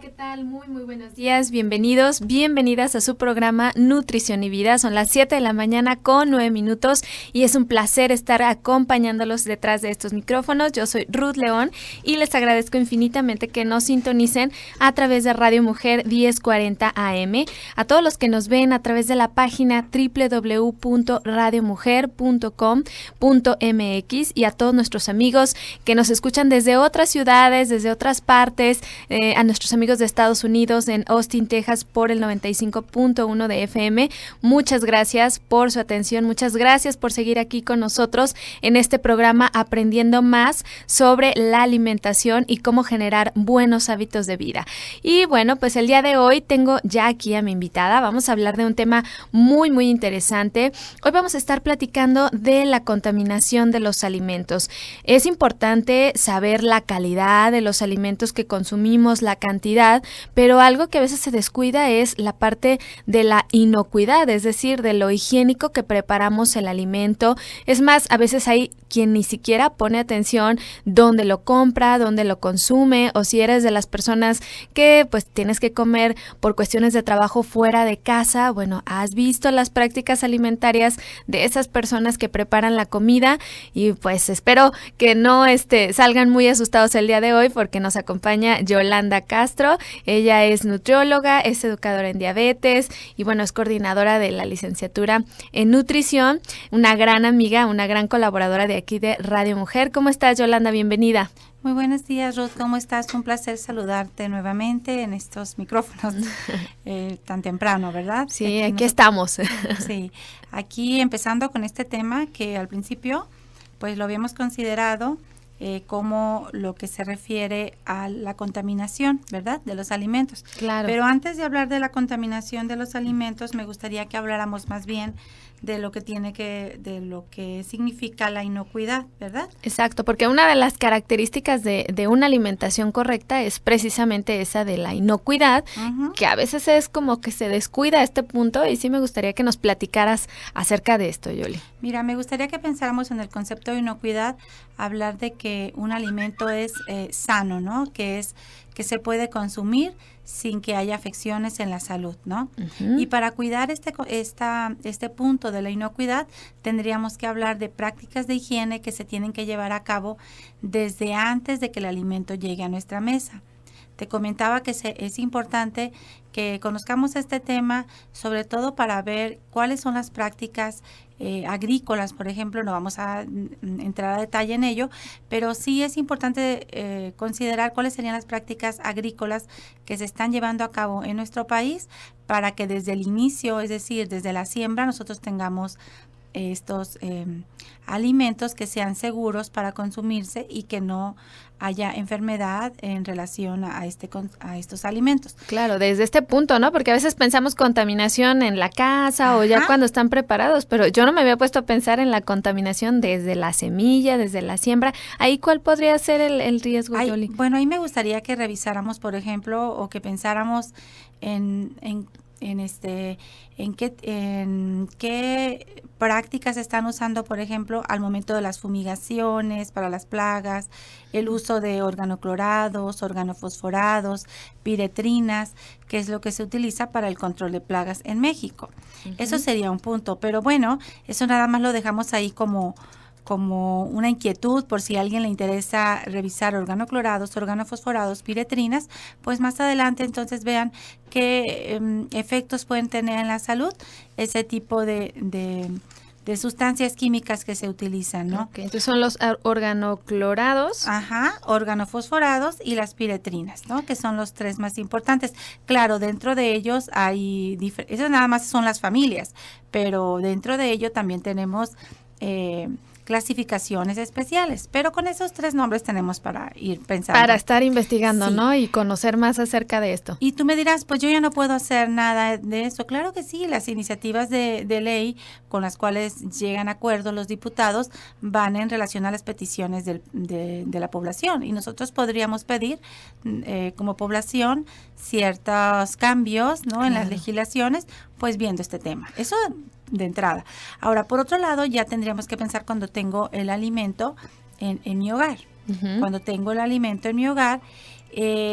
Hola, ¿qué tal? Muy buenos días, bienvenidos, bienvenidas a su programa Nutrición y Vida. Son las 7 de la mañana con 9 minutos y es un placer estar acompañándolos detrás de estos micrófonos. Yo soy Ruth León y les agradezco infinitamente que nos sintonicen a través de Radio Mujer 1040 AM, a todos los que nos ven a través de la página www.radiomujer.com.mx y a todos nuestros amigos que nos escuchan desde otras ciudades, desde otras partes, a nuestros amigos de Estados Unidos en Austin, Texas por el 95.1 de FM. Muchas gracias por su atención, muchas gracias por seguir aquí con nosotros en este programa aprendiendo más sobre la alimentación y cómo generar buenos hábitos de vida. Y bueno, pues el día de hoy tengo ya aquí a mi invitada. Vamos a hablar de un tema muy interesante. Hoy vamos a estar platicando de la contaminación de los alimentos. Es importante saber la calidad de los alimentos que consumimos, la cantidad, pero algo que a veces se descuida es la parte de la inocuidad, es decir, de lo higiénico que preparamos el alimento. Es más, a veces hay quien ni siquiera pone atención dónde lo compra, dónde lo consume, o si eres de las personas que pues tienes que comer por cuestiones de trabajo fuera de casa, bueno, has visto las prácticas alimentarias de esas personas que preparan la comida y pues espero que no salgan muy asustados el día de hoy porque nos acompaña Yolanda Castro. Ella es nutrióloga, es educadora en diabetes y bueno, es coordinadora de la licenciatura en nutrición, una gran amiga, una gran colaboradora de aquí de Radio Mujer. ¿Cómo estás, Yolanda? Bienvenida. Muy buenos días, Ruth. ¿Cómo estás? Un placer saludarte nuevamente en estos micrófonos tan temprano, ¿verdad? Sí, aquí estamos. Sí, aquí empezando con este tema que al principio pues lo habíamos considerado como lo que se refiere a la contaminación, ¿verdad?, de los alimentos. Claro. Pero antes de hablar de la contaminación de los alimentos, me gustaría que habláramos más bien de lo que significa la inocuidad, ¿verdad? Exacto, porque una de las características de una alimentación correcta es precisamente esa de la inocuidad, que a veces es como que se descuida este punto y sí me gustaría que nos platicaras acerca de esto, Yoli. Mira, me gustaría que pensáramos en el concepto de inocuidad, hablar de que un alimento es sano, ¿no? Que se puede consumir sin que haya afecciones en la salud, ¿no? Y para cuidar este punto de la inocuidad, tendríamos que hablar de prácticas de higiene que se tienen que llevar a cabo desde antes de que el alimento llegue a nuestra mesa. Te comentaba que es importante que conozcamos este tema, sobre todo para ver cuáles son las prácticas agrícolas, por ejemplo. No vamos a entrar a detalle en ello, pero sí es importante considerar cuáles serían las prácticas agrícolas que se están llevando a cabo en nuestro país para que desde el inicio, es decir, desde la siembra, nosotros tengamos estos alimentos que sean seguros para consumirse y que no haya enfermedad en relación a estos alimentos. Claro, desde este punto, ¿no? Porque a veces pensamos contaminación en la casa o ya cuando están preparados, pero yo no me había puesto a pensar en la contaminación desde la semilla, desde la siembra. ¿Ahí cuál podría ser el riesgo, Yoli? Bueno, ahí me gustaría que revisáramos, por ejemplo, o que pensáramos en qué prácticas se están usando, por ejemplo, al momento de las fumigaciones para las plagas, el uso de organoclorados, organofosforados, piretrinas, que es lo que se utiliza para el control de plagas en México. Eso sería un punto, pero bueno, eso nada más lo dejamos ahí como una inquietud por si a alguien le interesa revisar organoclorados, organofosforados, piretrinas, pues más adelante entonces vean qué efectos pueden tener en la salud ese tipo de sustancias químicas que se utilizan, ¿no? Okay, entonces son los organoclorados. Organofosforados y las piretrinas, ¿no? Que son los tres más importantes. Claro, dentro de ellos hay esas nada más son las familias, pero dentro de ello también tenemos clasificaciones especiales, pero con esos tres nombres tenemos para ir pensando. Para estar investigando, sí, ¿no? Y conocer más acerca de esto. Y tú me dirás, pues yo ya no puedo hacer nada de eso. Claro que sí, las iniciativas de ley con las cuales llegan a acuerdo los diputados van en relación a las peticiones de la población y nosotros podríamos pedir como población ciertos cambios, ¿no? Claro. En las legislaciones, pues viendo este tema. Eso de entrada. Ahora, por otro lado, ya tendríamos que pensar cuando tengo el alimento en mi hogar. Cuando tengo el alimento en mi hogar,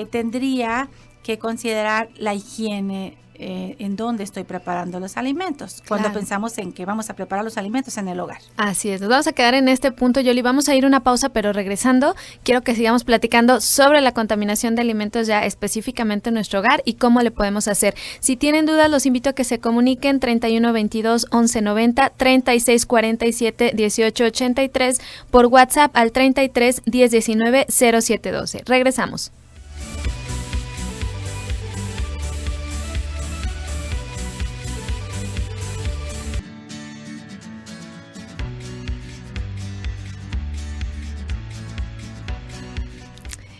tendría que considerar la higiene en dónde estoy preparando los alimentos, cuando pensamos en que vamos a preparar los alimentos en el hogar. Así es, nos vamos a quedar en este punto, Yoli. Vamos a ir a una pausa, pero regresando, quiero que sigamos platicando sobre la contaminación de alimentos ya específicamente en nuestro hogar y cómo le podemos hacer. Si tienen dudas, los invito a que se comuniquen 3122-1190, 3647-1883, por WhatsApp al 33-1019-0712. Regresamos.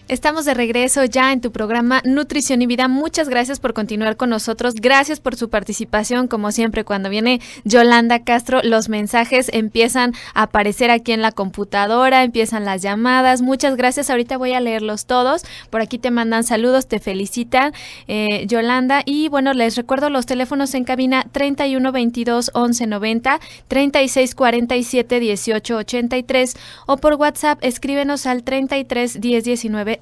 Estamos de regreso ya en tu programa Nutrición y Vida. Muchas gracias por continuar con nosotros. Gracias por su participación. Como siempre, cuando viene Yolanda Castro, los mensajes empiezan a aparecer aquí en la computadora, empiezan las llamadas. Muchas gracias. Ahorita voy a leerlos todos. Por aquí te mandan saludos, te felicitan, Yolanda. Y bueno, les recuerdo los teléfonos en cabina 3122-1190, 3647-1883 o por WhatsApp escríbenos al 33-1019-0712.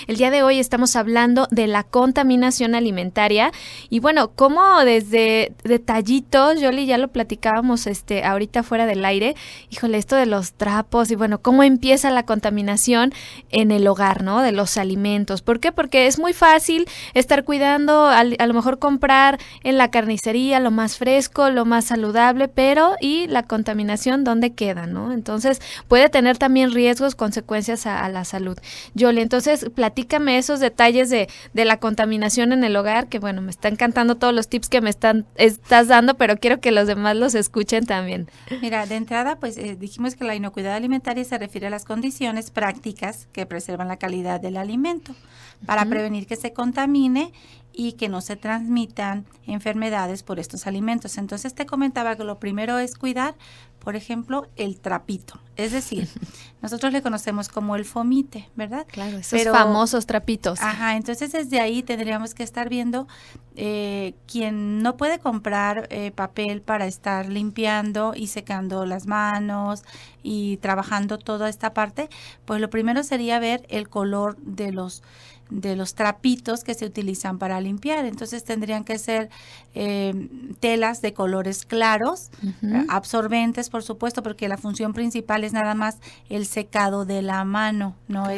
El día de hoy estamos hablando de la contaminación alimentaria y bueno, como desde detallitos, Yoli, ya lo platicábamos ahorita fuera del aire, híjole, esto de los trapos y bueno, cómo empieza la contaminación en el hogar, ¿no? De los alimentos. ¿Por qué? Porque es muy fácil estar cuidando, a lo mejor comprar en la carnicería lo más fresco, lo más saludable, pero ¿y la contaminación dónde queda, no? Entonces puede tener también riesgos, consecuencias a la salud. Yoli, entonces platícame esos detalles de la contaminación en el hogar, que bueno, me está encantando todos los tips que me estás dando, pero quiero que los demás los escuchen también. Mira, de entrada, pues dijimos que la inocuidad alimentaria se refiere a las condiciones prácticas que preservan la calidad del alimento para prevenir que se contamine y que no se transmitan enfermedades por estos alimentos. Entonces te comentaba que lo primero es cuidar, por ejemplo, el trapito. Es decir, nosotros le conocemos como el fomite, ¿verdad? Claro, esos famosos trapitos. Ajá, entonces desde ahí tendríamos que estar viendo quien no puede comprar papel para estar limpiando y secando las manos y trabajando toda esta parte, pues lo primero sería ver el color de los trapitos que se utilizan para limpiar. Entonces tendrían que ser telas de colores claros, absorbentes, por supuesto, porque la función principal es nada más el secado de la mano, no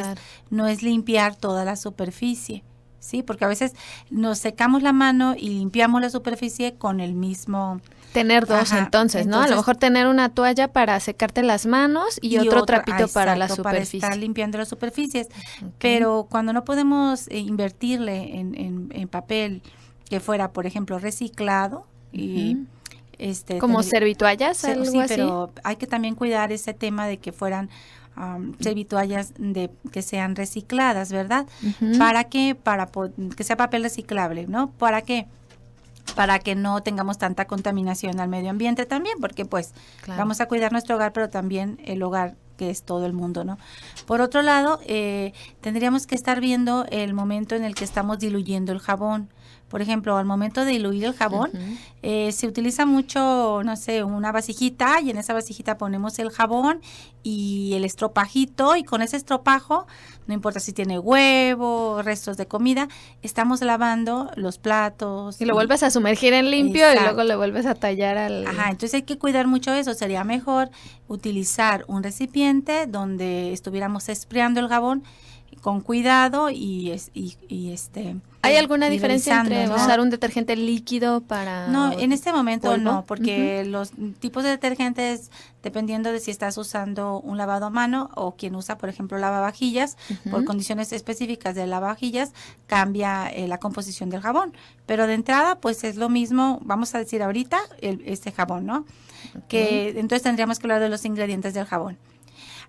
es limpiar toda la superficie. Sí, porque a veces nos secamos la mano y limpiamos la superficie con el mismo. Tener dos, entonces, ¿no? A lo mejor tener una toalla para secarte las manos y otro trapito para la superficie. Para estar limpiando las superficies. Okay. Pero cuando no podemos invertirle en papel que fuera, por ejemplo, reciclado y como servitoallas, algo sí, así. Pero hay que también cuidar ese tema de que fueran servitoallas que sean recicladas, ¿verdad? ¿Para qué? Para que sea papel reciclable, ¿no? ¿Para qué? Para que no tengamos tanta contaminación al medio ambiente también, porque pues vamos a cuidar nuestro hogar, pero también el hogar que es todo el mundo, ¿no? Por otro lado, tendríamos que estar viendo el momento en el que estamos diluyendo el jabón. Por ejemplo, al momento de diluir el jabón, se utiliza mucho, no sé, una vasijita y en esa vasijita ponemos el jabón y el estropajito y con ese estropajo, no importa si tiene huevo, restos de comida, estamos lavando los platos. Y lo vuelves a sumergir en limpio. Exacto. Y luego le vuelves a tallar al... Ajá, entonces hay que cuidar mucho eso. Sería mejor utilizar un recipiente donde estuviéramos espreando el jabón con cuidado y ¿Hay alguna diferencia entre usar un detergente líquido para...? No, en este momento polvo? No, porque los tipos de detergentes, dependiendo de si estás usando un lavado a mano o quien usa, por ejemplo, lavavajillas, por condiciones específicas de lavavajillas, cambia la composición del jabón. Pero de entrada, pues es lo mismo, vamos a decir ahorita, este jabón, ¿no? Que entonces tendríamos que hablar de los ingredientes del jabón.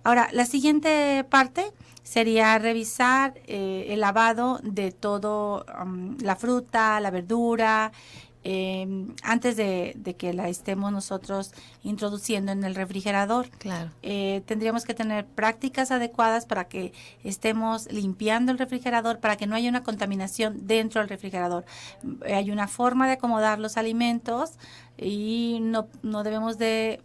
Ahora, la siguiente parte sería revisar el lavado de todo, la fruta, la verdura, antes de que la estemos nosotros introduciendo en el refrigerador. Claro. Tendríamos que tener prácticas adecuadas para que estemos limpiando el refrigerador, para que no haya una contaminación dentro del refrigerador. Hay una forma de acomodar los alimentos y no debemos de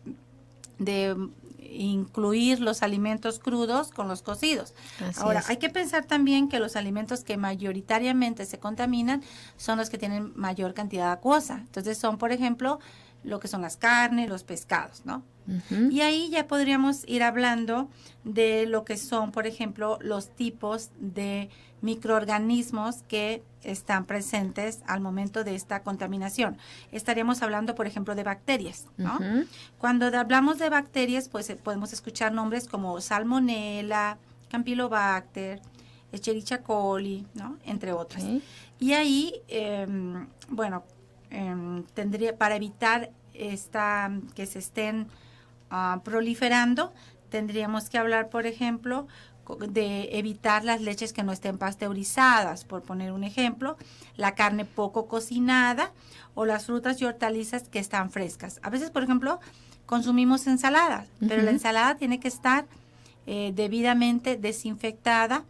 incluir los alimentos crudos con los cocidos. Así Ahora, es. hay que pensar también que los alimentos que mayoritariamente se contaminan son los que tienen mayor cantidad acuosa. Entonces son, por ejemplo, lo que son las carnes, los pescados, ¿no? Ujú. Y ahí ya podríamos ir hablando de lo que son, por ejemplo, los tipos de microorganismos que están presentes al momento de esta contaminación. Estaríamos hablando, por ejemplo, de bacterias, ¿no? Ujú. Cuando hablamos de bacterias, pues podemos escuchar nombres como Salmonella, Campylobacter, Escherichia coli, ¿no? Entre otras. Ok. Y ahí, bueno, tendría, para evitar que se estén proliferando, tendríamos que hablar, por ejemplo, de evitar las leches que no estén pasteurizadas, por poner un ejemplo, la carne poco cocinada o las frutas y hortalizas que están frescas. A veces, por ejemplo, consumimos ensaladas, pero la Ujú. ensalada tiene que estar debidamente desinfectada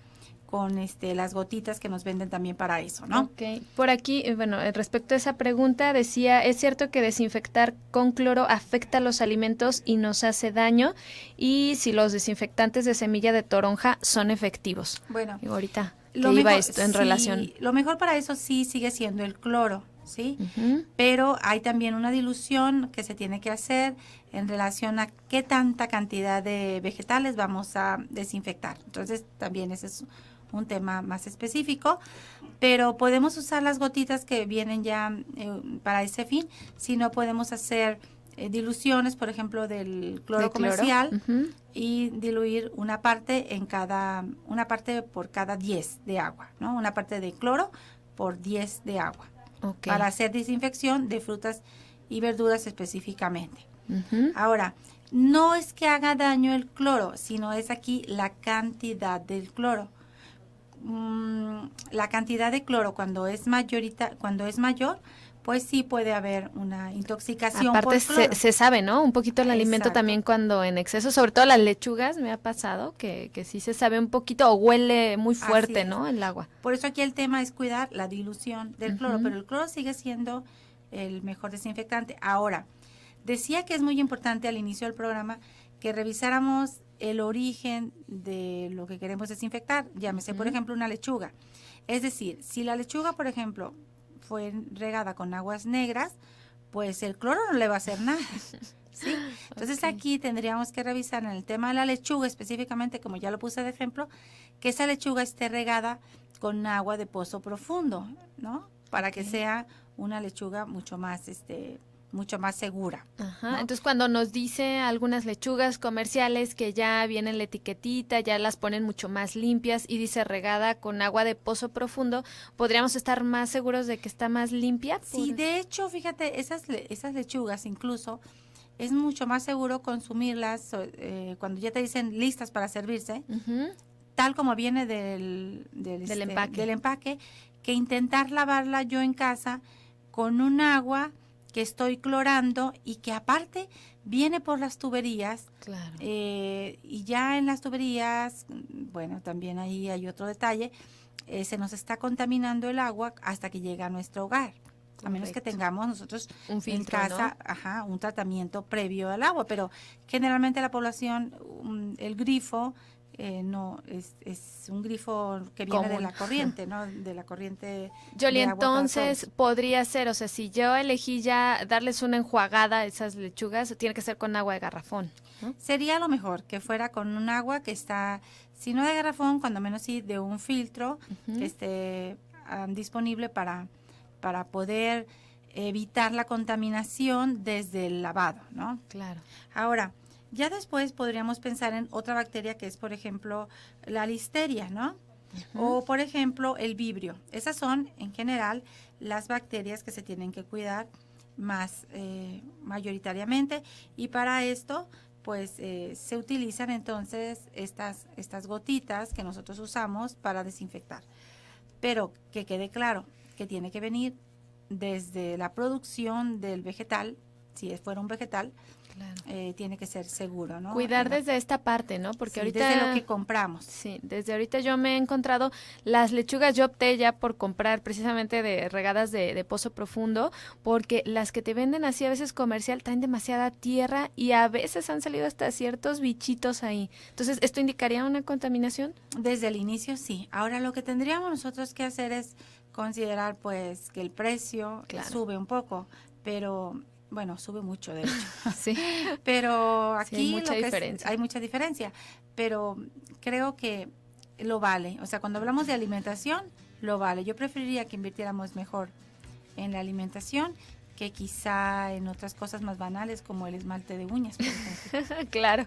con las gotitas que nos venden también para eso, ¿no? Ok. Por aquí, bueno, respecto a esa pregunta, decía, ¿es cierto que desinfectar con cloro afecta a los alimentos y nos hace daño? Y si los desinfectantes de semilla de toronja son efectivos. Bueno, Digo, ahorita, lo ¿qué iba mejor, esto en relación? lo mejor para eso sí sigue siendo el cloro, ¿sí? Ujú. Pero hay también una dilución que se tiene que hacer en relación a qué tanta cantidad de vegetales vamos a desinfectar. Entonces, también ese es un tema más específico, pero podemos usar las gotitas que vienen ya para ese fin. Si no, podemos hacer diluciones, por ejemplo, del cloro ¿De cloro? comercial Ujú. y diluir una parte por cada 10 de agua, ¿no? Una parte de cloro por 10 de agua, Ok. para hacer desinfección de frutas y verduras específicamente. Ujú. Ahora, no es que haga daño el cloro, sino es aquí la cantidad del cloro. La cantidad de cloro cuando es mayor, pues sí puede haber una intoxicación Aparte por cloro. se sabe, ¿no? Un poquito el alimento Exacto. también cuando en exceso, sobre todo las lechugas, me ha pasado que sí se sabe un poquito o huele muy Así fuerte, es. ¿no? El agua. Por eso aquí el tema es cuidar la dilución del cloro, Ujú. pero el cloro sigue siendo el mejor desinfectante. Ahora, decía que es muy importante al inicio del programa que revisáramos el origen de lo que queremos desinfectar. Llámese, por Ujú. ejemplo, una lechuga. Es decir, si la lechuga, por ejemplo, fue regada con aguas negras, pues el cloro no le va a hacer nada. ¿Sí? Entonces Ok. aquí tendríamos que revisar en el tema de la lechuga específicamente, como ya lo puse de ejemplo, que esa lechuga esté regada con agua de pozo profundo, ¿no? Para que Ok. sea una lechuga mucho más segura, Ajá. ¿no? Entonces, cuando nos dice algunas lechugas comerciales que ya vienen la etiquetita, ya las ponen mucho más limpias y dice regada con agua de pozo profundo, ¿podríamos estar más seguros de que está más limpia? Sí, de hecho, fíjate, esas lechugas incluso es mucho más seguro consumirlas cuando ya te dicen listas para servirse, Ujú. tal como viene Del empaque. del empaque, que intentar lavarla yo en casa con un agua que estoy clorando y que aparte viene por las tuberías. Claro. Y ya en las tuberías, bueno, también ahí hay otro detalle, se nos está contaminando el agua hasta que llega a nuestro hogar. A menos que Correcto. tengamos nosotros Un en filtro, casa, un tratamiento previo al agua, pero generalmente la población, el grifo, no, es un grifo que viene de común. la corriente, ¿no? De la corriente Yoli, de agua para entonces todos. podría ser, o sea, si yo elegí ya darles una enjuagada a esas lechugas, tiene que ser con agua de garrafón, ¿no? Sería lo mejor que fuera con un agua que está, si no de garrafón, cuando menos sí de un filtro que Ujú. esté disponible para poder evitar la contaminación desde el lavado, ¿no? Claro. Ahora, ya después podríamos pensar en otra bacteria que es, por ejemplo, la listeria, ¿no? Ujú. O, por ejemplo, el vibrio. Esas son, en general, las bacterias que se tienen que cuidar más mayoritariamente. Y para esto, pues, se utilizan entonces estas gotitas que nosotros usamos para desinfectar. Pero que quede claro que tiene que venir desde la producción del vegetal, si fuera un vegetal, Claro. Tiene que ser seguro, ¿no? Cuidar desde esta parte, ¿no? Porque sí, ahorita... desde lo que compramos. Sí, desde ahorita yo me he encontrado las lechugas, yo opté ya por comprar precisamente de regadas de pozo profundo, porque las que te venden así a veces comercial traen demasiada tierra y a veces han salido hasta ciertos bichitos ahí. Entonces, ¿esto indicaría una contaminación? Desde el inicio sí. Ahora lo que tendríamos nosotros que hacer es considerar pues que el precio sube un poco, pero bueno, sube mucho de hecho. Sí. Pero Sí, aquí hay mucha diferencia, pero creo que lo vale. O sea, cuando hablamos de alimentación, lo vale. Yo preferiría que invirtiéramos mejor en la alimentación que quizá en otras cosas más banales como el esmalte de uñas, por ejemplo. Claro.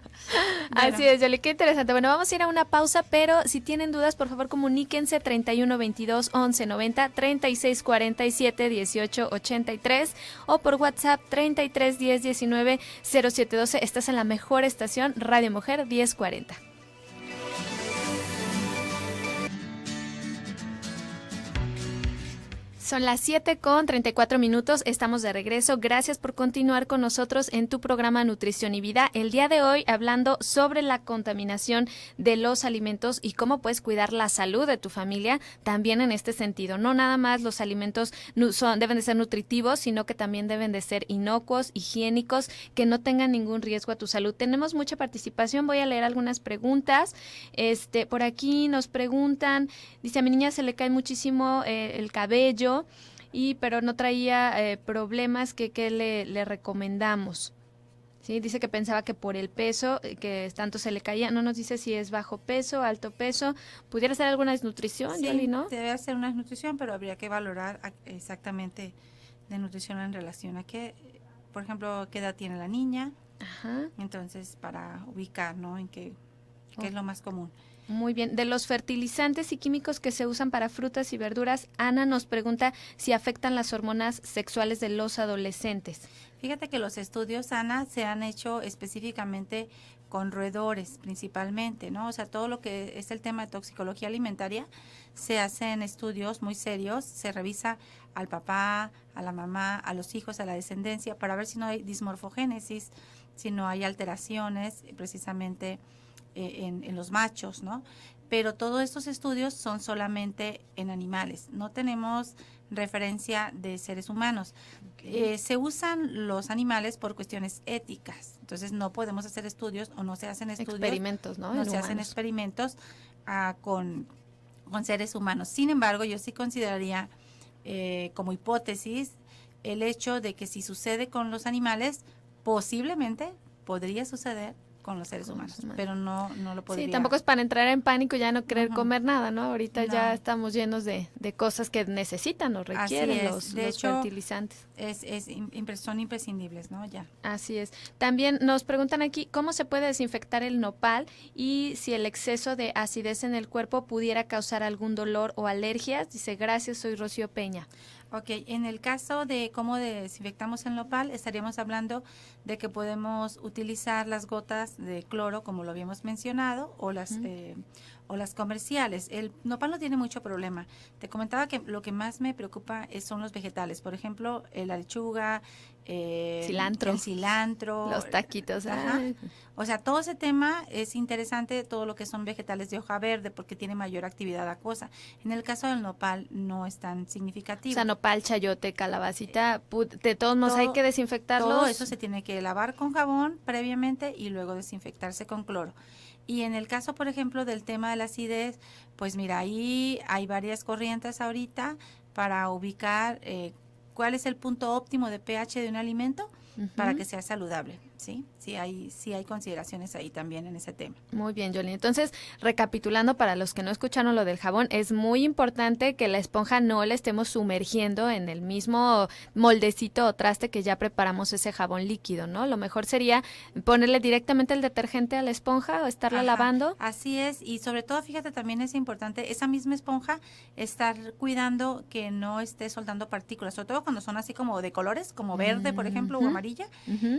Bueno. Así es, Yoli, qué interesante. Bueno, vamos a ir a una pausa, pero si tienen dudas, por favor, comuníquense 3122-1190, 3647-1883 o por WhatsApp 3310-190712. Estás en la mejor estación, Radio Mujer 1040. Son las 7:34. Estamos de regreso. Gracias por continuar con nosotros en tu programa Nutrición y Vida. El día de hoy hablando sobre la contaminación de los alimentos y cómo puedes cuidar la salud de tu familia también en este sentido. No nada más los alimentos deben de ser nutritivos, sino que también deben de ser inocuos, higiénicos, que no tengan ningún riesgo a tu salud. Tenemos mucha participación. Voy a leer algunas preguntas. Por aquí nos preguntan, dice, a mi niña se le cae muchísimo el cabello, pero no traía problemas, que le recomendamos. Sí, dice que pensaba que por el peso, que tanto se le caía, no nos dice si es bajo peso, alto peso. ¿Pudiera ser alguna desnutrición, Sí, Yoli, no? debe ser una desnutrición, pero habría que valorar exactamente de nutrición en relación a qué, por ejemplo, qué edad tiene la niña. Ajá. Entonces, para ubicar, ¿no? En qué es lo más común. Muy bien. De los fertilizantes y químicos que se usan para frutas y verduras, Ana nos pregunta si afectan las hormonas sexuales de los adolescentes. Fíjate que los estudios, Ana, se han hecho específicamente con roedores principalmente, ¿no? O sea, todo lo que es el tema de toxicología alimentaria se hace en estudios muy serios, se revisa al papá, a la mamá, a los hijos, a la descendencia, para ver si no hay dismorfogénesis, si no hay alteraciones precisamente en los machos, ¿no? Pero todos estos estudios son solamente en animales, no tenemos referencia de seres humanos. Se usan los animales por cuestiones éticas, entonces no podemos hacer estudios o no se hacen estudios. Experimentos, ¿no? No se hacen experimentos con seres humanos. Sin embargo, yo sí consideraría como hipótesis el hecho de que si sucede con los animales, posiblemente podría suceder con los seres humanos, pero no lo podría. Sí, tampoco es para entrar en pánico y ya no querer comer nada, ¿no? Ahorita ya estamos llenos de cosas que necesitan o requieren los fertilizantes. Son imprescindibles, ¿no? Ya. Así es. También nos preguntan aquí cómo se puede desinfectar el nopal y si el exceso de acidez en el cuerpo pudiera causar algún dolor o alergias. Dice, gracias, soy Rocío Peña. Ok, en el caso de cómo desinfectamos el nopal, estaríamos hablando de que podemos utilizar las gotas de cloro, como lo habíamos mencionado, o las comerciales. El nopal no tiene mucho problema. Te comentaba que lo que más me preocupa son los vegetales. Por ejemplo, la lechuga, cilantro. el cilantro. Los taquitos. O sea, todo ese tema es interesante, todo lo que son vegetales de hoja verde, porque tiene mayor actividad acuosa. En el caso del nopal no es tan significativo. O sea, nopal, chayote, calabacita, de todos modos hay que desinfectarlos. Todo eso se tiene que lavar con jabón previamente y luego desinfectarse con cloro. Y en el caso, por ejemplo, del tema de la acidez, pues mira, ahí hay varias corrientes ahorita para ubicar cuál es el punto óptimo de pH de un alimento para que sea saludable, ¿sí? Sí hay consideraciones ahí también en ese tema. Muy bien, Yoli. Entonces, recapitulando para los que no escucharon lo del jabón, es muy importante que la esponja no la estemos sumergiendo en el mismo moldecito o traste que ya preparamos ese jabón líquido, ¿no? Lo mejor sería ponerle directamente el detergente a la esponja o estarla lavando. Así es, y sobre todo, fíjate, también es importante esa misma esponja estar cuidando que no esté soltando partículas, sobre todo cuando son así como de colores, como verde, por ejemplo, o amarilla.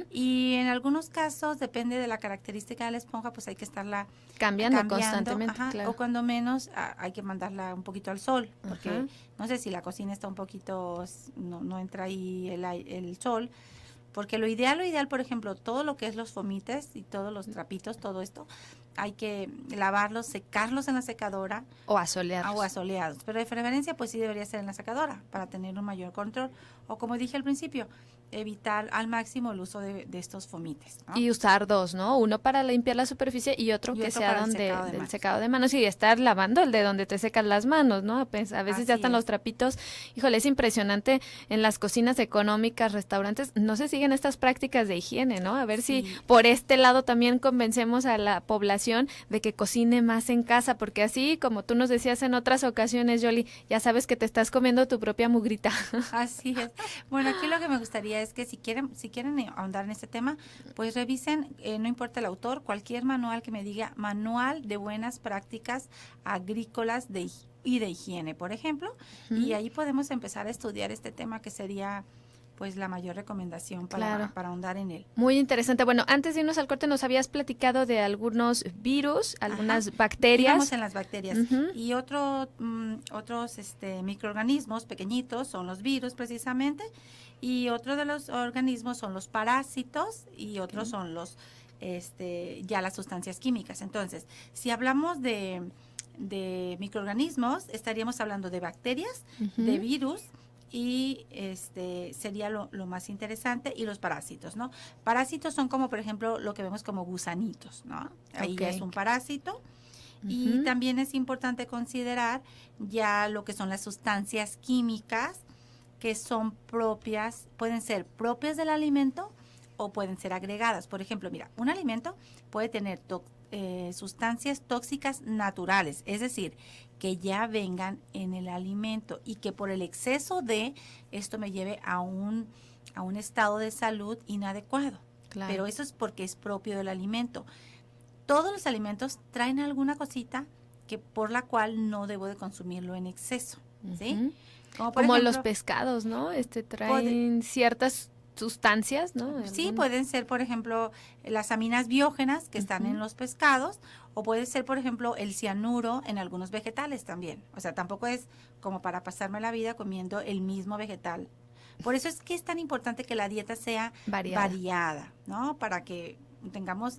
Y en algunos casos, depende de la característica de la esponja, pues hay que estarla cambiando constantemente. Claro. O cuando menos hay que mandarla un poquito al sol, porque no sé si la cocina está un poquito, no entra ahí el sol, Porque lo ideal, por ejemplo, todo lo que es los fomites y todos los trapitos, todo esto, hay que lavarlos, secarlos en la secadora. O asoleados. O asoleados. Pero de preferencia, pues sí debería ser en la secadora para tener un mayor control. O como dije al principio, evitar al máximo el uso de estos fomites, ¿no? Y usar dos, ¿no? Uno para limpiar la superficie y otro que sea del secado de manos y estar lavando el de donde te secas las manos, ¿no? Pues a veces Así ya están es. los trapitos. Híjole, es impresionante en las cocinas económicas, restaurantes, no se siguen estas prácticas de higiene, ¿no? A ver si por este lado también convencemos a la población de que cocine más en casa, porque así, como tú nos decías en otras ocasiones, Yoli, ya sabes que te estás comiendo tu propia mugrita. Así es. Bueno, aquí lo que me gustaría es que si quieren ahondar en este tema, pues revisen, no importa el autor, cualquier manual que me diga manual de buenas prácticas agrícolas y de higiene, por ejemplo, y ahí podemos empezar a estudiar este tema que sería pues la mayor recomendación para ahondar en él. Muy interesante. Bueno, antes de irnos al corte nos habías platicado de algunos virus, algunas bacterias. Íbamos en las bacterias. Y otros microorganismos pequeñitos son los virus precisamente, y otro de los organismos son los parásitos y otros son los ya las sustancias químicas. Entonces, si hablamos de microorganismos, estaríamos hablando de bacterias, de virus, y sería lo más interesante, y los parásitos, ¿no? Parásitos son como, por ejemplo, lo que vemos como gusanitos, ¿no? Ahí ya es un parásito. Y también es importante considerar ya lo que son las sustancias químicas que son propias, pueden ser propias del alimento o pueden ser agregadas. Por ejemplo, mira, un alimento puede tener sustancias tóxicas naturales, es decir, que ya vengan en el alimento y que por el exceso de esto me lleve a un estado de salud inadecuado. Claro. Pero eso es porque es propio del alimento. Todos los alimentos traen alguna cosita que por la cual no debo de consumirlo en exceso, ¿sí? Como ejemplo, los pescados, ¿no? Traen ciertas sustancias, ¿no? Sí, pueden ser, por ejemplo, las aminas biógenas que están en los pescados, o puede ser, por ejemplo, el cianuro en algunos vegetales también. O sea, tampoco es como para pasarme la vida comiendo el mismo vegetal. Por eso es que es tan importante que la dieta sea variada, ¿no? Para que tengamos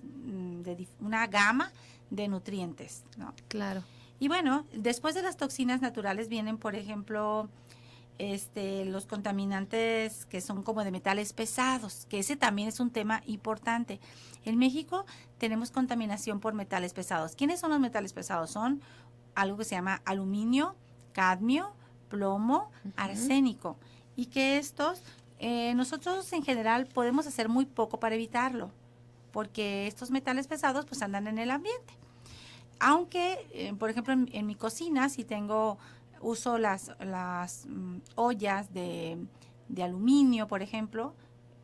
una gama de nutrientes, ¿no? Claro. Y bueno, después de las toxinas naturales vienen, por ejemplo, los contaminantes que son como de metales pesados, que ese también es un tema importante. En México tenemos contaminación por metales pesados. ¿Quiénes son los metales pesados? Son algo que se llama aluminio, cadmio, plomo, arsénico, y que estos nosotros en general podemos hacer muy poco para evitarlo, porque estos metales pesados pues andan en el ambiente. Aunque, por ejemplo, en mi cocina si uso las ollas de aluminio, por ejemplo,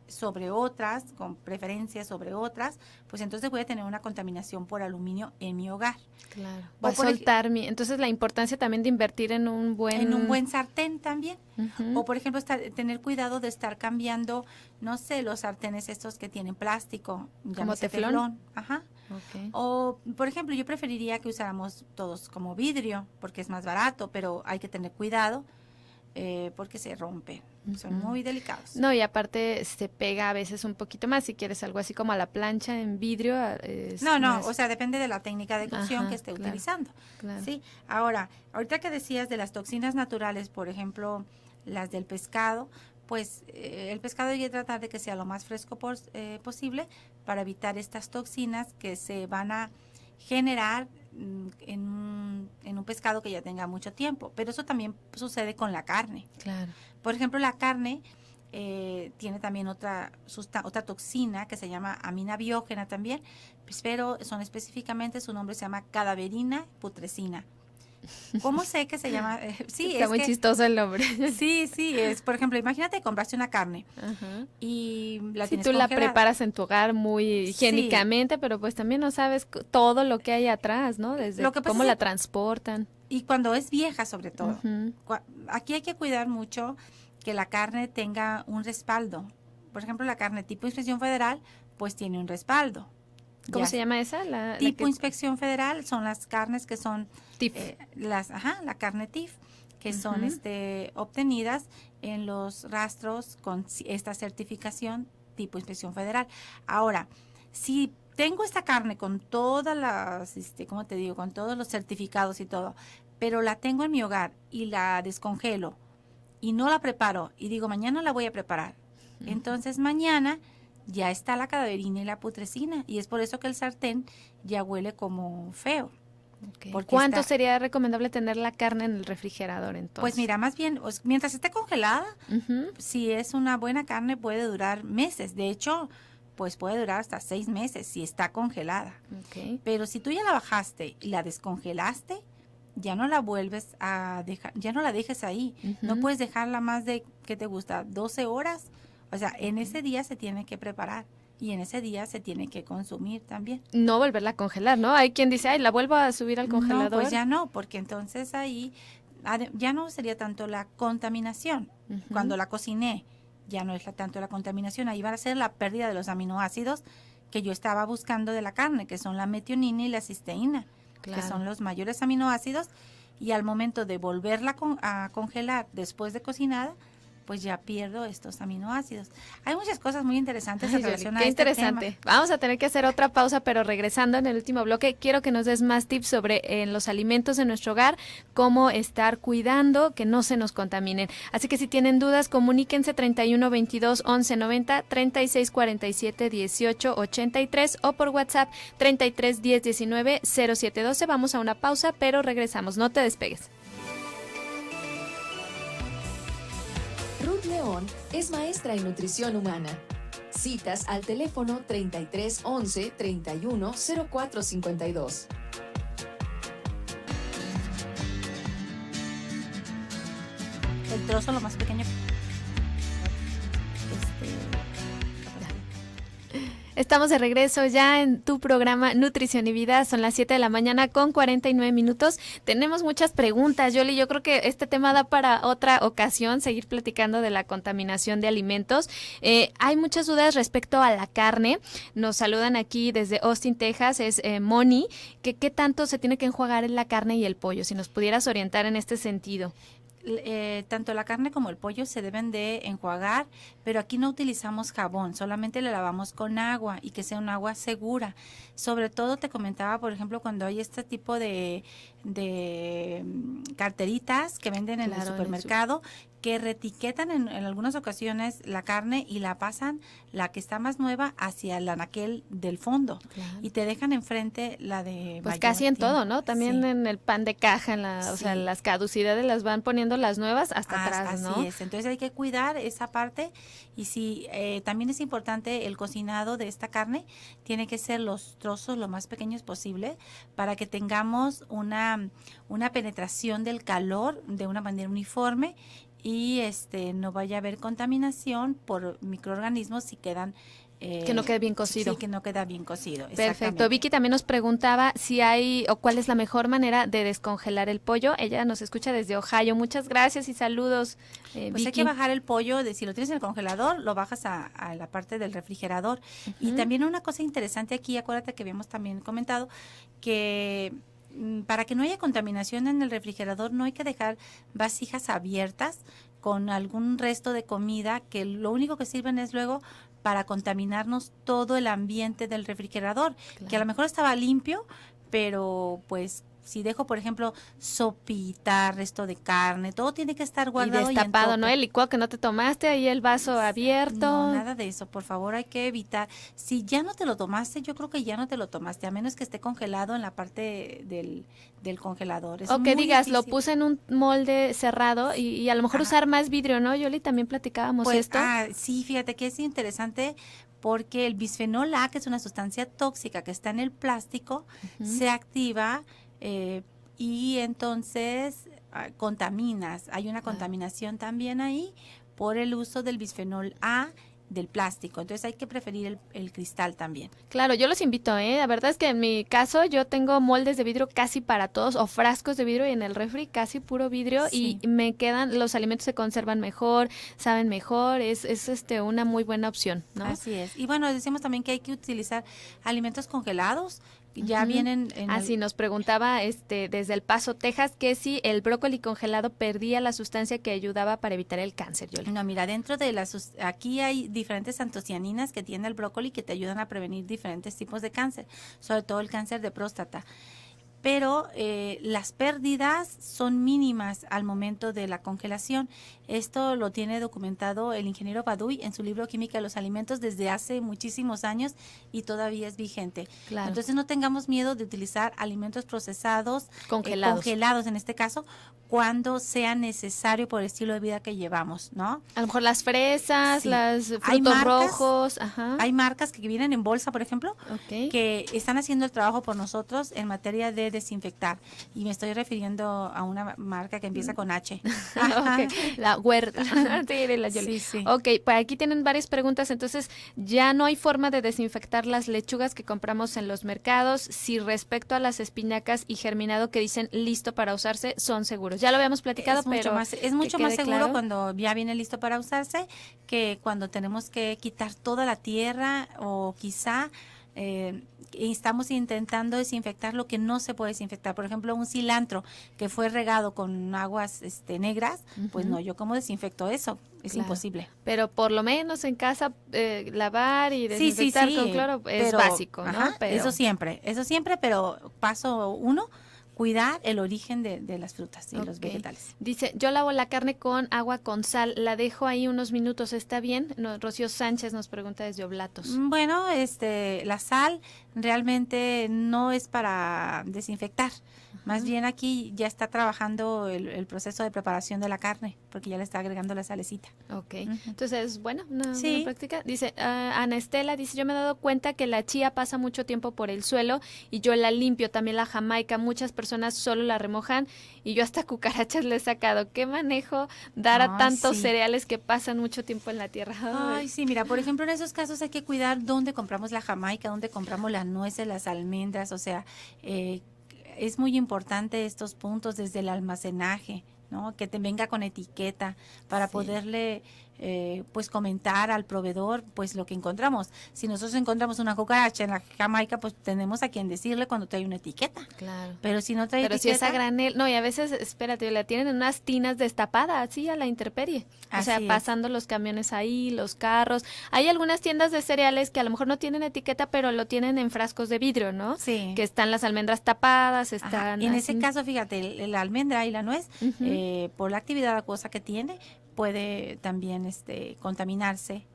sobre otras, con preferencia sobre otras, pues entonces voy a tener una contaminación por aluminio en mi hogar. Claro. Va a soltar entonces la importancia también de invertir en un buen sartén también. O por ejemplo, tener cuidado de estar cambiando, no sé, los sartenes estos que tienen plástico, como teflón. Ajá. O por ejemplo, yo preferiría que usáramos todos como vidrio, porque es más barato, pero hay que tener cuidado. Porque se rompen, son muy delicados. No, y aparte se pega a veces un poquito más, si quieres algo así como a la plancha en vidrio. O sea, depende de la técnica de cocción que esté utilizando. Claro. Sí, ahorita que decías de las toxinas naturales, por ejemplo, las del pescado, pues el pescado hay que tratar de que sea lo más fresco posible para evitar estas toxinas que se van a generar en un pescado que ya tenga mucho tiempo, pero eso también sucede con la carne. Claro. Por ejemplo, la carne tiene también otra toxina que se llama amina biógena también, pues, pero específicamente su nombre se llama cadaverina putrescina. ¿Cómo sé que se llama? Sí, está muy chistoso el nombre. Sí, es, por ejemplo, imagínate compraste una carne y la tienes tú congelada. La preparas en tu hogar muy higiénicamente, pero pues también no sabes todo lo que hay atrás, ¿no? Desde cómo la transportan. Y cuando es vieja, sobre todo. Aquí hay que cuidar mucho que la carne tenga un respaldo. Por ejemplo, la carne tipo Inspección Federal, pues tiene un respaldo. ¿Cómo se llama esa? Tipo Inspección Federal son las carnes que son TIF. La carne TIF, que son obtenidas en los rastros con esta certificación tipo inspección federal. Ahora, si tengo esta carne con todas las, ¿cómo te digo? Con todos los certificados y todo, pero la tengo en mi hogar y la descongelo y no la preparo y digo, mañana la voy a preparar. Entonces mañana ya está la cadaverina y la putrescina y es por eso que el sartén ya huele como feo. Okay. ¿Cuánto sería recomendable tener la carne en el refrigerador entonces? Pues mira, más bien, mientras esté congelada, si es una buena carne puede durar meses. De hecho, pues puede durar hasta 6 meses si está congelada. Okay. Pero si tú ya la bajaste y la descongelaste, ya no la vuelves a dejar, ya no la dejes ahí. No puedes dejarla más de, ¿qué te gusta? 12 horas. O sea, en ese día se tiene que preparar. Y en ese día se tiene que consumir también. No volverla a congelar, ¿no? Hay quien dice, ay, la vuelvo a subir al congelador. No, pues ya no, porque entonces ahí ya no sería tanto la contaminación. Cuando la cociné, ya no es tanto la contaminación. Ahí va a ser la pérdida de los aminoácidos que yo estaba buscando de la carne, que son la metionina y la cisteína, que son los mayores aminoácidos. Y al momento de volverla a congelar después de cocinada, pues ya pierdo estos aminoácidos. Hay muchas cosas muy interesantes en relación a este interesante tema. Vamos a tener que hacer otra pausa, pero regresando en el último bloque, quiero que nos des más tips sobre los alimentos en nuestro hogar, cómo estar cuidando que no se nos contaminen. Así que si tienen dudas, comuníquense 31 22 11 90, 36 47 18 83 o por WhatsApp 33 10 19 07 12. Vamos a una pausa, pero regresamos. No te despegues. Ruth León es maestra en nutrición humana. Citas al teléfono 33 11 31 04 52. El trozo lo más pequeño. Estamos de regreso ya en tu programa Nutrición y Vida. Son las 7 de la mañana con 49 minutos. Tenemos muchas preguntas, Yoli. Yo creo que este tema da para otra ocasión, seguir platicando de la contaminación de alimentos. Hay muchas dudas respecto a la carne. Nos saludan aquí desde Austin, Texas. Es Moni. ¿Qué tanto se tiene que enjuagar en la carne y el pollo? Si nos pudieras orientar en este sentido. Tanto la carne como el pollo se deben de enjuagar, pero aquí no utilizamos jabón, solamente le lavamos con agua y que sea un agua segura. Sobre todo te comentaba, por ejemplo, cuando hay este tipo de carteritas que venden en el supermercado, que reetiquetan en algunas ocasiones la carne y la pasan, la que está más nueva, hacia el anaquel del fondo. Claro. Y te dejan enfrente la de pues casi en todo, ¿no? También sí. En el pan de caja, o sea, las caducidades las van poniendo las nuevas hasta atrás, ¿no? Así es, entonces hay que cuidar esa parte. Y sí, también es importante el cocinado de esta carne, tiene que ser los trozos lo más pequeños posible para que tengamos una penetración del calor de una manera uniforme y no vaya a haber contaminación por microorganismos si quedan que no quede bien cocido. Sí, que no queda bien cocido. Perfecto. Vicky también nos preguntaba si hay o cuál es la mejor manera de descongelar el pollo. Ella nos escucha desde Ohio. Muchas gracias y saludos, pues Vicky. Hay que bajar el pollo, si lo tienes en el congelador, lo bajas a la parte del refrigerador. Y también una cosa interesante aquí, acuérdate que habíamos también comentado que para que no haya contaminación en el refrigerador no hay que dejar vasijas abiertas con algún resto de comida que lo único que sirven es luego para contaminarnos todo el ambiente del refrigerador, claro. Que a lo mejor estaba limpio, pero pues si dejo, por ejemplo, sopita, resto de carne, todo tiene que estar guardado y destapado, ¿no? El licuado que no te tomaste, ahí el vaso abierto. No, nada de eso, por favor, hay que evitar. Si ya no te lo tomaste, yo creo que ya no te lo tomaste, a menos que esté congelado en la parte del congelador. O que digas, difícil. Lo puse en un molde cerrado y a lo mejor usar más vidrio, ¿no, Yoli? También platicábamos pues, esto. Sí, fíjate que es interesante porque el bisfenol A, que es una sustancia tóxica que está en el plástico, se activa y entonces contaminas. Hay una contaminación también ahí por el uso del bisfenol A del plástico, entonces hay que preferir el cristal también. Claro, yo los invito, la verdad es que en mi caso yo tengo moldes de vidrio casi para todos o frascos de vidrio y en el refri casi puro vidrio sí. Y me quedan, los alimentos se conservan mejor, saben mejor, es una muy buena opción, ¿no? Así es, y bueno, decimos también que hay que utilizar alimentos congelados ya vienen Así nos preguntaba desde El Paso, Texas, que si el brócoli congelado perdía la sustancia que ayudaba para evitar el cáncer, Yoli. No, mira, dentro de aquí hay diferentes antocianinas que tiene el brócoli que te ayudan a prevenir diferentes tipos de cáncer, sobre todo el cáncer de próstata. Pero las pérdidas son mínimas al momento de la congelación. Esto lo tiene documentado el ingeniero Baduy en su libro Química de los Alimentos desde hace muchísimos años y todavía es vigente. Claro. Entonces no tengamos miedo de utilizar alimentos procesados, congelados en este caso, cuando sea necesario por el estilo de vida que llevamos, ¿no? A lo mejor las fresas, Sí. las frutos rojos. Ajá. Hay marcas que vienen en bolsa, por ejemplo, Ok. que están haciendo el trabajo por nosotros en materia de desinfectar. Y me estoy refiriendo a una marca que empieza con H. Ok, la huerta. Sí, de la Yoli. Sí, sí. Ok, pues aquí tienen varias preguntas. Entonces, ya no hay forma de desinfectar las lechugas que compramos en los mercados. Si respecto a las espinacas y germinado que dicen listo para usarse, son seguros. Ya lo habíamos platicado, Es mucho pero más, es mucho más quede seguro claro. cuando ya viene listo para usarse que cuando tenemos que quitar toda la tierra o quizá estamos intentando desinfectar lo que no se puede desinfectar. Por ejemplo, un cilantro que fue regado con aguas negras, pues no, yo cómo desinfecto eso, es Claro. imposible. Pero por lo menos en casa lavar y desinfectar con cloro es pero, básico, ¿no? ajá, Pero eso siempre, pero paso 1, cuidar el origen de las frutas y los Ok. vegetales. Dice, yo lavo la carne con agua con sal, la dejo ahí unos minutos, ¿está bien? No, Rocío Sánchez nos pregunta desde Oblatos. Bueno, la sal realmente no es para desinfectar. Más bien aquí ya está trabajando el proceso de preparación de la carne, porque ya le está agregando la salecita. Ok, Ujú. entonces, bueno, una Sí. buena práctica. Dice, Ana Estela, dice, yo me he dado cuenta que la chía pasa mucho tiempo por el suelo y yo la limpio, también la jamaica, muchas personas solo la remojan y yo hasta cucarachas le he sacado. ¿Qué manejo dar a Ay, tantos sí. cereales que pasan mucho tiempo en la tierra? Ay, sí, mira, por ejemplo, en esos casos hay que cuidar dónde compramos la jamaica, dónde compramos las nueces, las almendras, o sea, es muy importante estos puntos desde el almacenaje, ¿no? Que te venga con etiqueta para Sí. poderle pues comentar al proveedor pues lo que encontramos. Si nosotros encontramos una cucaracha en la jamaica, pues tenemos a quien decirle cuando trae una etiqueta. Claro. Pero si no trae Pero si es etiqueta, a granel, no, y a veces, espérate, la tienen en unas tinas destapadas, así a la intemperie. O sea, Así es. pasando los camiones ahí, los carros. Hay algunas tiendas de cereales que a lo mejor no tienen etiqueta, pero lo tienen en frascos de vidrio, ¿no? sí. Que están las almendras tapadas, Ajá. están En ese así. caso, fíjate, la almendra y la nuez, Ujú. por la actividad acuosa que tiene, puede también contaminarse.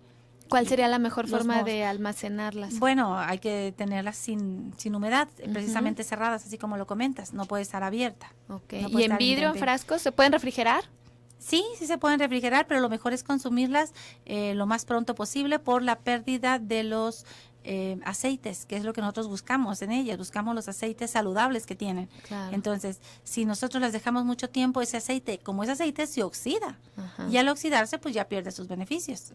¿Cuál sería la mejor los forma mos- de almacenarlas? Bueno, hay que tenerlas sin humedad, precisamente cerradas, así como lo comentas, no puede estar abierta. Ok. no ¿Y puede en estar vidrio, en intemperie. frascos, se pueden refrigerar? Sí, sí se pueden refrigerar, pero lo mejor es consumirlas lo más pronto posible por la pérdida de los aceites, que es lo que nosotros buscamos en ellas, buscamos los aceites saludables que tienen. Claro. Entonces, si nosotros las dejamos mucho tiempo, ese aceite, como ese aceite se oxida, Ajá. y al oxidarse, pues ya pierde sus beneficios.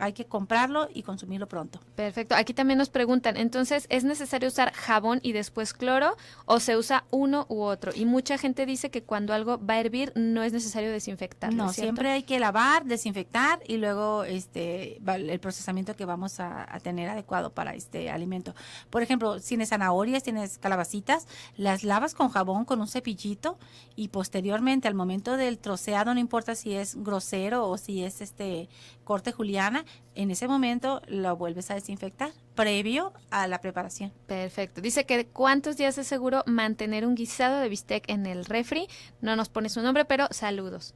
Hay que comprarlo y consumirlo pronto. Perfecto. Aquí también nos preguntan, entonces, ¿es necesario usar jabón y después cloro o se usa uno u otro? Y mucha gente dice que cuando algo va a hervir no es necesario desinfectarlo. No, ¿es cierto? siempre hay que lavar, desinfectar y luego el procesamiento que vamos a tener adecuado para este alimento. Por ejemplo, si tienes zanahorias, tienes calabacitas, las lavas con jabón, con un cepillito y posteriormente al momento del troceado, no importa si es grosero o si es corte juliana, en ese momento lo vuelves a desinfectar previo a la preparación. Perfecto. Dice que ¿cuántos días es seguro mantener un guisado de bistec en el refri? No nos pone su nombre, pero saludos.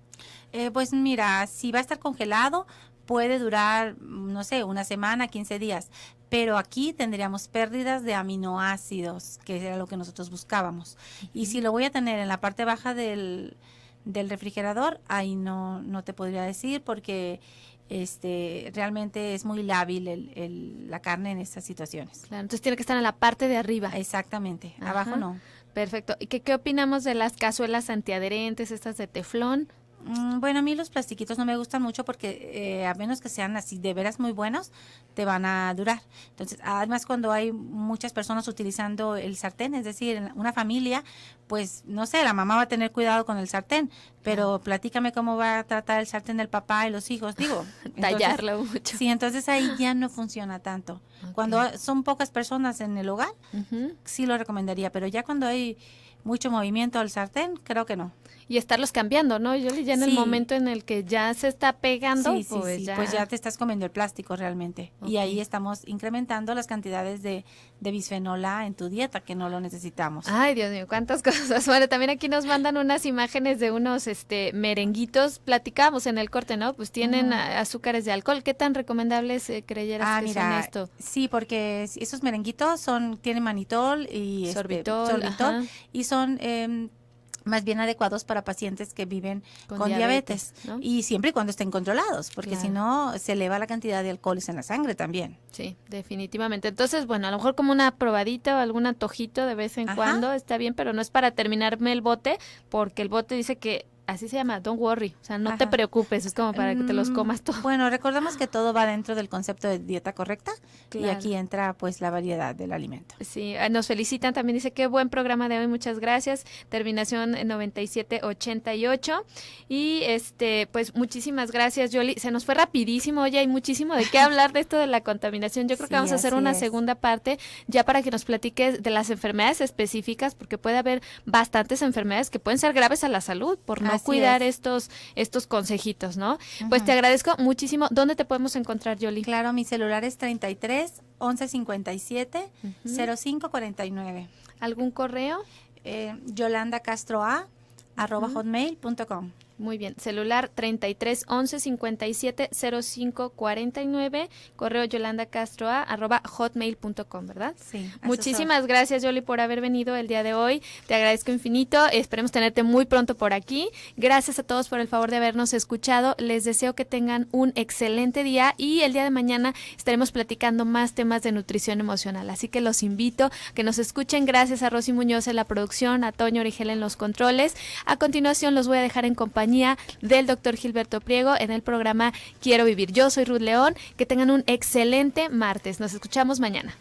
Pues mira, si va a estar congelado, puede durar, no sé, una semana, 15 días. Pero aquí tendríamos pérdidas de aminoácidos, que era lo que nosotros buscábamos. Y si lo voy a tener en la parte baja del refrigerador, ahí no te podría decir porque realmente es muy lábil la carne en estas situaciones. Claro, entonces tiene que estar en la parte de arriba. Exactamente, Ajá. abajo no. Perfecto. ¿Y qué opinamos de las cazuelas antiadherentes, estas de teflón? Bueno, a mí los plastiquitos no me gustan mucho porque a menos que sean así de veras muy buenos, te van a durar. Entonces, además cuando hay muchas personas utilizando el sartén, es decir, en una familia, pues no sé, la mamá va a tener cuidado con el sartén, pero platícame cómo va a tratar el sartén del papá y los hijos, digo. Tallarlo mucho. Sí, entonces ahí ya no funciona tanto. Cuando son pocas personas en el hogar, sí lo recomendaría, pero ya cuando hay mucho movimiento al sartén, creo que no. Y estarlos cambiando, ¿no? Yo ya en el Sí. momento en el que ya se está pegando, Sí, pues ya te estás comiendo el plástico realmente. Y ahí estamos incrementando las cantidades de bisfenol A en tu dieta, que no lo necesitamos. Ay, Dios mío, cuántas cosas. Bueno, también aquí nos mandan unas imágenes de unos merenguitos. Platicamos en el corte, ¿no? Pues tienen azúcares de alcohol. ¿Qué tan recomendables creyeras que son esto? Sí, porque esos merenguitos tienen manitol y Sorbitol, ajá. y son más bien adecuados para pacientes que viven con diabetes, ¿no? Y siempre y cuando estén controlados, porque Claro. si no se eleva la cantidad de alcoholes en la sangre también. Sí, definitivamente. Entonces, bueno, a lo mejor como una probadita o algún antojito de vez en cuando está bien, pero no es para terminarme el bote, porque el bote dice que así se llama, don't worry, o sea, no te preocupes, es como para que te los comas todos. Bueno, recordemos que todo va dentro del concepto de dieta correcta y aquí entra pues la variedad del alimento. Sí, nos felicitan, también dice qué buen programa de hoy, muchas gracias, terminación 9788 y pues muchísimas gracias, Yoli, se nos fue rapidísimo, oye, hay muchísimo de qué hablar de esto de la contaminación, yo creo que vamos a hacer una segunda parte ya para que nos platiques de las enfermedades específicas, porque puede haber bastantes enfermedades que pueden ser graves a la salud por no cuidar estos consejitos, ¿no? Pues te agradezco muchísimo. ¿Dónde te podemos encontrar, Yoli? Claro, mi celular es 33 11 57 05 49. ¿Algún correo? yolandacastroa@hotmail.com. Muy bien, celular 33 11 57 05 49, correo yolandacastroa@hotmail.com, ¿verdad? Sí. Muchísimas gracias, Yoli, por haber venido el día de hoy. Te agradezco infinito. Esperemos tenerte muy pronto por aquí. Gracias a todos por el favor de habernos escuchado. Les deseo que tengan un excelente día y el día de mañana estaremos platicando más temas de nutrición emocional. Así que los invito a que nos escuchen. Gracias a Rosy Muñoz en la producción, a Toño Origel en los controles. A continuación los voy a dejar en compañía del doctor Gilberto Priego en el programa Quiero Vivir. Yo soy Ruth León. Que tengan un excelente martes. Nos escuchamos mañana.